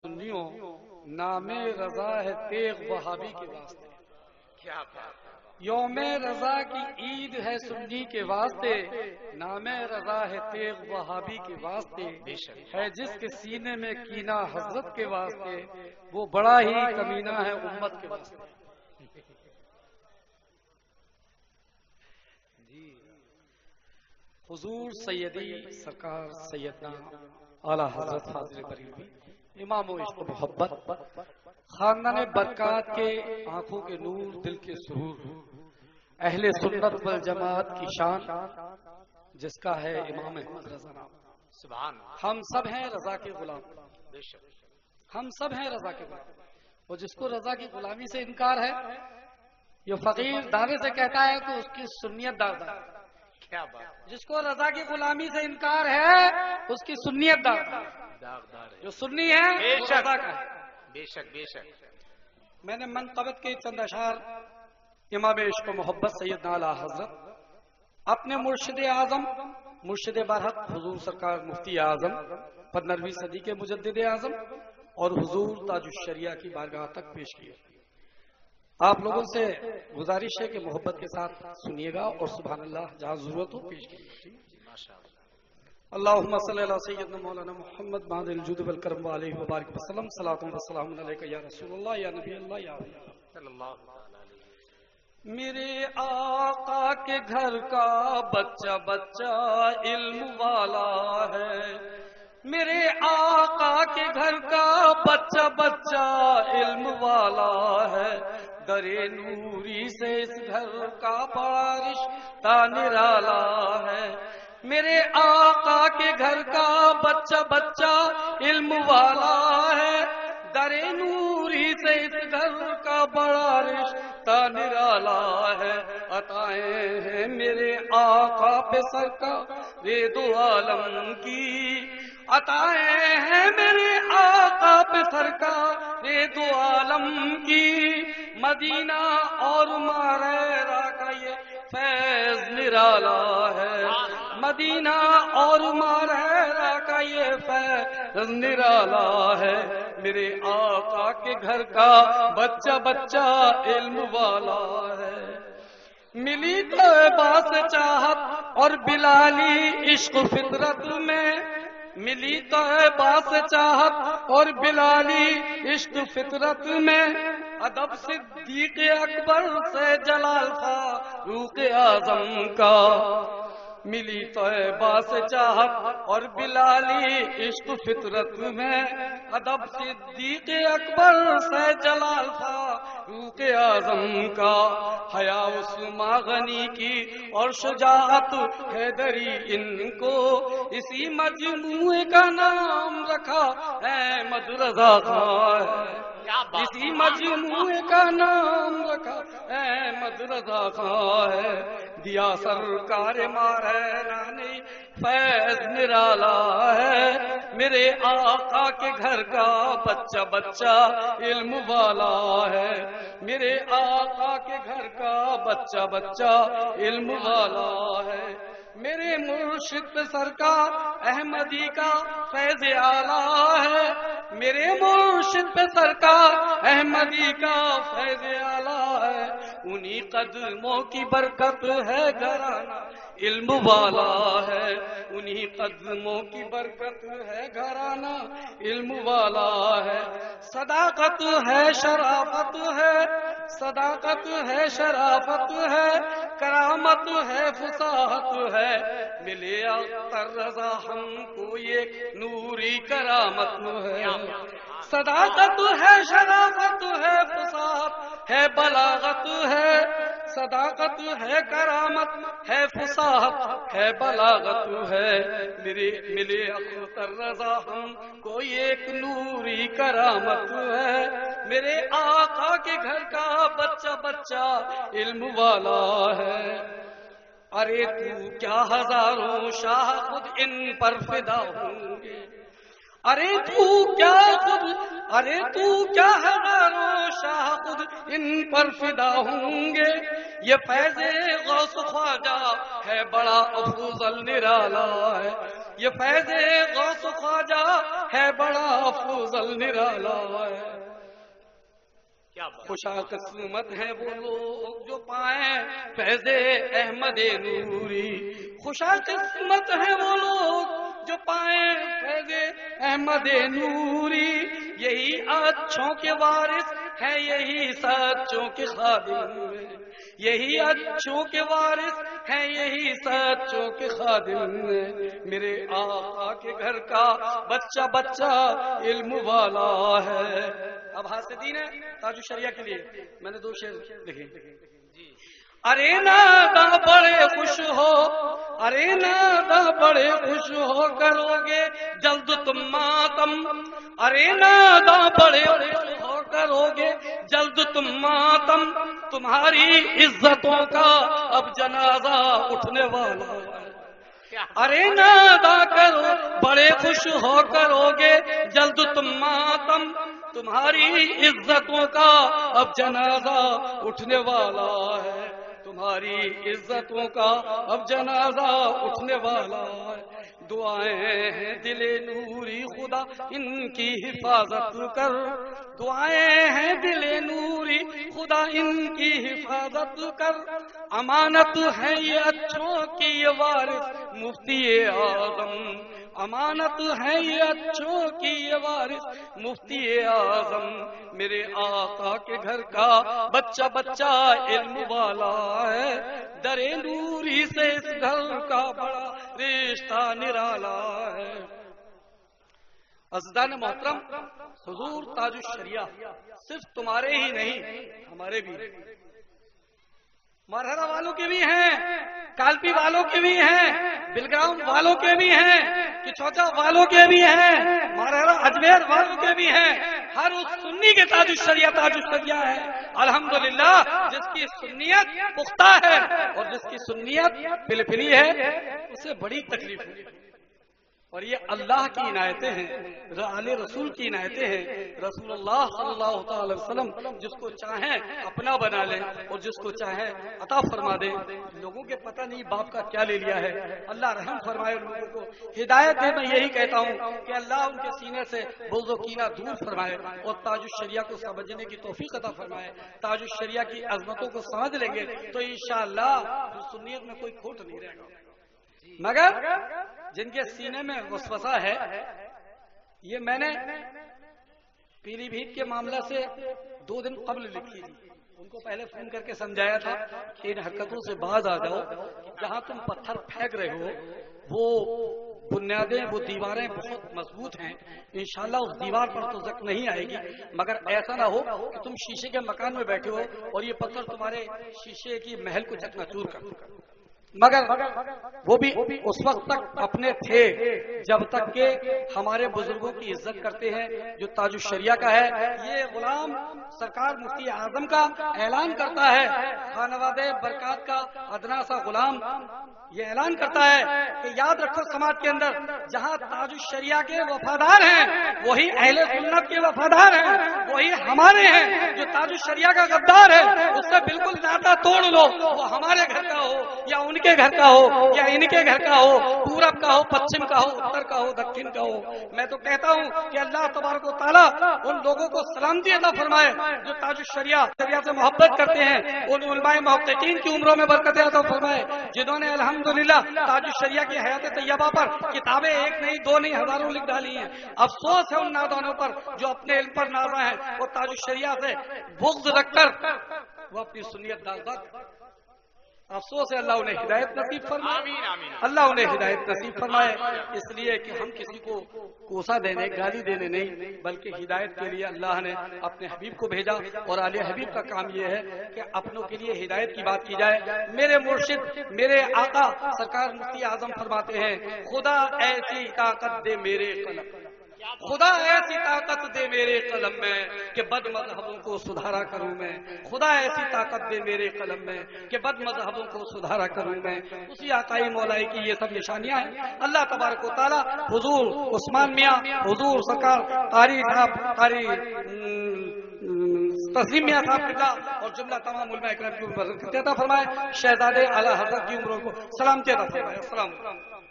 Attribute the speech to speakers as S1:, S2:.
S1: سنیوں نام رضا ہے تیغ وہابی کے واسطے.
S2: کیا بات ہے.
S1: یوم رضا کی عید ہے سنی کے واسطے، نام رضا ہے تیغ وہابی کے واسطے. ہے جس کے سینے میں کینہ حضرت کے واسطے، وہ بڑا ہی کمینہ ہے امت کے واسطے. جی حضور سیدی سرکار سیدنا اعلی حضرت حاضر بریلوی امام و عشق و محبت خاندان برکات کے آنکھوں کے نور دل کے سرور، اہل سنت والجماعت کی شان جس کا ہے امام احمد رضا نام.
S2: سبحان.
S1: ہم سب ہیں رضا کے غلام،
S2: بے شک.
S1: ہم سب ہیں رضا کے غلام. اور جس کو رضا کی غلامی سے انکار ہے، یہ فقیر دعوے سے کہتا ہے تو اس کی سنیت داغدار.
S2: کیا بات.
S1: جس کو رضا کی غلامی سے انکار ہے اس کی سنیت داغدار.
S2: داغدار ہے.
S1: جو سنی ہے
S2: بے
S1: وہ
S2: شک.
S1: رضا کا ہے.
S2: بے شک بے شک.
S1: میں نے منقبت کے چند اشعار امام عشق و محبت سیدنا اعلی حضرت اپنے مرشد اعظم مرشد برحق حضور سرکار مفتی اعظم 15ویں صدی کے مجدد اعظم اور حضور تاج الشریعہ کی بارگاہ تک پیش کیے. آپ لوگوں سے گزارش ہے کہ محبت کے ساتھ سنیے گا اور سبحان اللہ جہاں ضرورت ہو پیش کیجیے.
S2: ماشاء اللہ.
S1: اللهم صل على سيدنا مولانا محمد بعد الجود والکرم علیہ وبارک وسلم. صلاۃ و سلام علیک یا رسول اللہ یا نبی اللہ یا ولی اللہ.
S2: صلی اللہ علیہ.
S1: میرے آقا کے گھر کا بچہ بچہ علم والا ہے. میرے آقا کے گھر کا بچہ بچہ علم والا ہے. درے نوری سے اس گھر کا بڑا رشتہ نرالا ہے. میرے آقا کے گھر کا بچہ بچہ علم والا ہے. درے نوری سے اس گھر کا بڑا رشتہ نرالا ہے. عطائیں ہیں میرے آقا پہ سرکار دو عالم کی. عطائیں ہیں میرے آقا پہ سرکار دو عالم کی. مدینہ اور ماریرا کا یہ فیض نرالا ہے. مدینہ اور ماریرا کا یہ فیض نرالا ہے. میرے آقا کے گھر کا بچہ بچہ علم والا ہے. ملی طیبہ سے چاہت اور بلالی عشق فطرت میں. ملی طیبہ سے چاہت اور بلالی عشق فطرت میں. ادب صدیق اکبر سے جلال فاروق اعظم کا. ملی طیبہ سے چاہت اور بلالی عشق فطرت میں. ادب صدیق اکبر سے جلال فاروق اعظم کا. حیا عثمان غنی کی اور شجاعت حیدری ان کو. اسی مجموعے کا نام رکھا احمد رضا خان. اسی مجموعے کا نام رکھا احمد رضا خان ہے. دیا سرکار ماریرا نے فیض نرالا ہے. میرے آقا کے گھر کا بچہ بچہ علم والا ہے. میرے آقا کے گھر کا بچہ بچہ علم والا ہے. میرے مرشد پہ سرکار احمدی کا فیض اعلیٰ ہے. میرے مرشد پہ سرکار احمدی کا فیض اعلیٰ ہے. انہی قدموں کی برکت ہے گھرانہ علم والا ہے. انہی قدموں کی برکت ہے گھرانہ علم والا ہے. صداقت ہے شرافت ہے. صداقت ہے شرافت ہے. کرامت ہے فصاحت ہے. ملے اختر رضا ہم کو یہ نوری کرامت ہے. صداقت ہے شرافت ہے فصاحت ہے بلاغت ہے. صداقت ہے کرامت ہے فصاحت ہے بلاغت ہے. ملے اختر رضا ہم کو ایک نوری کرامت ہے. میرے آقا کے گھر کا بچہ بچہ علم والا ہے. ارے تو کیا ہزاروں شاہ خود ان پر فدا ہوں گے. ارے تو کیا ہزاروں شاہ خود ان پر فدا ہوں گے. یہ فیض غوث خواجہ ہے بڑا افضل نرالا ہے. یہ فیض غوث خواجہ ہے بڑا افضل نرالا ہے.
S2: کیا بات.
S1: خوشا قسمت ہے وہ لوگ جو پائیں فیض احمد نوری. خوشا قسمت ہے وہ لوگ جو پائیں فیض احمد نوری. یہی اچھوں کے وارث ہے یہی سچوں کے خادم. یہی اچھوں کے وارث ہے یہی سچوں کے خادم. میرے آقا کے گھر کا بچہ بچہ علم والا ہے. اب حاسدین ہے تاج الشریعہ کے لیے میں نے 2 شعر لکھے. ارے نادا بڑے خوش ہو, ارے نادا بڑے خوش ہو کرو گے جلد تم ماتم. ارے نادا بڑے خوش ہو کرو گے جلد تم ماتم. تمہاری عزتوں کا اب جنازہ اٹھنے والا ہے. ارے نادا کرو بڑے خوش ہو کرو گے جلد تم ماتم. تمہاری عزتوں کا اب جنازہ اٹھنے والا ہے. تمہاری عزتوں کا اب جنازہ اٹھنے والا ہے. دعائیں ہیں دل نوری خدا ان کی حفاظت کر. دعائیں ہیں دل نوری خدا ان کی حفاظت کر. امانت ہے یہ اچھوں کی یہ وارث مفتی اعظم. امانت ہے یہ اچھوں کی یہ وارث مفتی اعظم. میرے آقا کے گھر کا بچہ بچہ علم والا ہے. در نوری سے اس گھر کا بڑا رشتہ نرالا ہے. عزیزان محترم, حضور تاج الشریعہ صرف تمہارے ہی نہیں ہمارے بھی, مرحرہ والوں کے بھی ہیں, کالپی والوں کے بھی ہیں, بلگراؤن والوں کے بھی ہیں, کچوچا والوں کے بھی ہیں, مرحرہ اجمیر والوں کے بھی ہیں. ہر اس سنی کے تاج الشریعہ ہے الحمدللہ. جس کی سنیت پختہ ہے اور جس کی سنیت پلپلی ہے اسے بڑی تکلیف ہوئی. اور یہ اللہ کی عنایتیں ہیں, آل رسول کی عنایتیں ہیں. رسول اللہ صلی اللہ تعالی وسلم جس کو چاہیں اپنا بنا لیں اور جس کو چاہیں عطا فرما دیں. لوگوں کے پتہ نہیں باپ کا کیا لے لیا ہے. اللہ رحم فرمائے لوگوں کو, ہدایت دے. میں یہی کہتا ہوں کہ اللہ ان کے سینے سے بغض و کینہ دور فرمائے اور تاج الشریعہ کو سمجھنے کی توفیق عطا فرمائے. تاج الشریعہ کی عظمتوں کو سمجھ لیں گے تو انشاءاللہ سنیت میں کوئی کھوٹ نہیں رہے گا. مگر جن کے سینے میں وسوسہ ہے, یہ میں نے پیلی بھیت کے معاملہ سے 2 دن قبل لکھی تھی. ان کو پہلے فون کر کے سمجھایا تھا کہ ان حرکتوں سے باز آ جاؤ. جہاں تم پتھر پھینک رہے ہو وہ بنیادیں, وہ دیواریں بہت مضبوط ہیں. انشاءاللہ اس دیوار پر تو زخم نہیں آئے گی, مگر ایسا نہ ہو کہ تم شیشے کے مکان میں بیٹھے ہو اور یہ پتھر تمہارے شیشے کی محل کو چکنا چور کر. مگر وہ بھی اس وقت تک اپنے تھے جب تک کہ ہمارے بزرگوں کی عزت کرتے ہیں جو تاج الشریعہ کا ہے. یہ غلام سرکار مفتی اعظم کا اعلان کرتا ہے, خانواد برکات کا ادنا سا غلام یہ اعلان کرتا ہے کہ یاد رکھو سماج کے اندر جہاں تاج الشریعہ کے وفادار ہیں وہی اہل سنت کے وفادار ہیں, وہی ہمارے ہیں. جو تاج الشریعہ کا غدار ہے اس سے بالکل ناطہ توڑ لو, وہ ہمارے گھر کا ہو یا ان کے گھر کا ہو یا ان کے گھر کا ہو, پورب کا ہو, پچھم کا ہو, اتر کا ہو, دکن کا ہو. میں تو کہتا ہوں کہ اللہ تبارک و تعالیٰ ان لوگوں کو سلامتی عطا فرمائے جو تاج الشریعہ سے محبت کرتے ہیں. ان علماء محققین کی عمروں میں برکت عطا فرمائے جنہوں نے الحمدللہ تاج الشریعہ کی حیات طیبہ پر کتابیں 1 نہیں 2 نہیں ہزاروں لکھ ڈالی ہیں. افسوس ہے ان نادانوں پر جو اپنے علم پر نازا ہیں اور تاج الشریعہ سے بغض رکھ کر وہ اپنی سنیت داغ. افسوس ہے, اللہ انہیں ہدایت نصیب فرمائے, اللہ انہیں ہدایت نصیب فرمائے. اس لیے کہ ہم کسی کو کوسا دینے, گالی دینے نہیں, بلکہ ہدایت کے لیے اللہ نے اپنے حبیب کو بھیجا اور آل حبیب کا کام یہ ہے کہ اپنوں کے لیے ہدایت کی بات کی جائے. میرے مرشد میرے آقا سرکار مفتی اعظم فرماتے ہیں, خدا ایسی طاقت دے میرے قلم, خدا ایسی طاقت دے میرے قلم میں کہ بد مذہبوں کو سدھارا کروں میں. خدا ایسی طاقت دے میرے قلم میں کہ بد مذہبوں کو سدھارا کروں میں. اسی آقائی مولائی کی یہ سب نشانیاں ہیں. اللہ تبارک و تعالیٰ حضور عثمان میاں, حضور سرکار قاری صاحب, قاری تسلیم میاں صاحب قبلہ اور جملہ تمام علماء اکرام کی عمر عطا فرمائے. شہزادے اعلیٰ حضرت کی عمروں کو سلامتی عطا فرمائے. السلام علیکم.